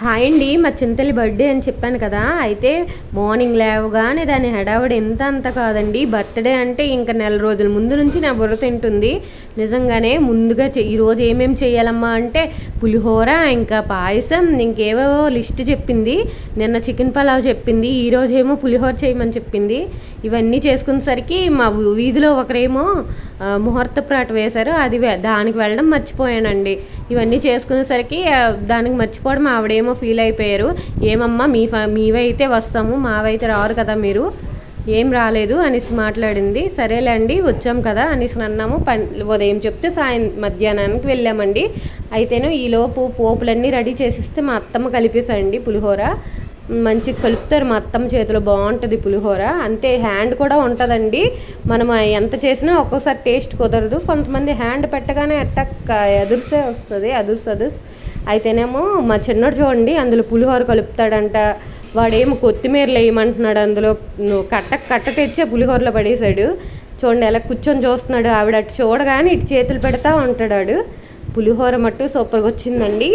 Hi అండి, మా Chintali birthday అని చెప్పాను కదా. అయితే మార్నింగ్ లేవగానే దాని హడావుడి అంత కాదండి. బర్త్డే అంటే ఇంకా నెల రోజుల ముందు నుంచి నా బుర్ర తింటుంది. నిజంగానే ముందుగా ఈరోజు ఏమేమి చేయాలమ్మా అంటే పులిహోర, ఇంకా పాయసం, ఇంకేవేవో లిస్ట్ చెప్పింది. నిన్న చికెన్ పలావ్ చెప్పింది, ఈరోజు ఏమో పులిహోర చేయమని చెప్పింది. ఇవన్నీ చేసుకునేసరికి మా వీధిలో ఒకరేమో ముహూర్తపు వేశారు, అది దానికి వెళ్ళడం మర్చిపోయానండి. ఇవన్నీ చేసుకునేసరికి దానికి మర్చిపోవడం ఆవిడేమో ఫీల్ అయిపోయారు. ఏమమ్మా మీవైతే వస్తాము, మావైతే రారు కదా, మీరు ఏం రాలేదు అనేసి మాట్లాడింది. సరేలేండి వచ్చాం కదా అనేసి అన్నాము. ఉదయం చెప్తే మధ్యాహ్నానికి వెళ్ళామండి. అయితేనే ఈలోపు పోపులన్నీ రెడీ చేసిస్తే మా అత్తమ్మ కలిపేశాయండి పులిహోర. మంచిగా కలుపుతారు మా అత్తమ్మ చేతిలో, బాగుంటుంది పులిహోర. అంతే హ్యాండ్ కూడా ఉంటుందండి. మనం ఎంత చేసినా ఒక్కోసారి టేస్ట్ కుదరదు. కొంతమంది హ్యాండ్ పెట్టగానే అట్టక్క ఎదురుసే వస్తుంది, అదుర్స్. అయితేనేమో మా చిన్నోడు చూడండి, అందులో పులిహోర కలుపుతాడంట. వాడేమో కొత్తిమీరలు వేయమంటున్నాడు, అందులో కట్ట తెచ్చే పులిహోరలో పడేశాడు. చూడండి ఎలా కూర్చొని చూస్తున్నాడు. ఆవిడ అటు చూడగానే ఇటు చేతులు పెడతా ఉంటాడు. పులిహోర మట్టు సూపర్గా వచ్చిందండి.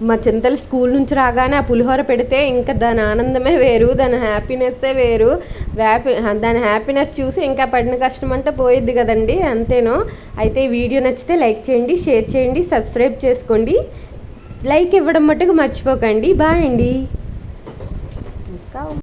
మా చింతలు స్కూల్ నుంచి రాగానే ఆ పులిహోర పెడితే ఇంకా దాని ఆనందమే వేరు, దాని హ్యాపీనెస్సే వేరు. దాని హ్యాపీనెస్ చూసి ఇంకా పడిన కష్టం అంటే పోయిద్ది కదండి, అంతేనో. అయితే ఈ వీడియో నచ్చితే లైక్ చేయండి, షేర్ చేయండి, సబ్స్క్రైబ్ చేసుకోండి. లైక్ ఇవ్వడం మట్టుకు మర్చిపోకండి. బాయ్ అండి. ఇంకా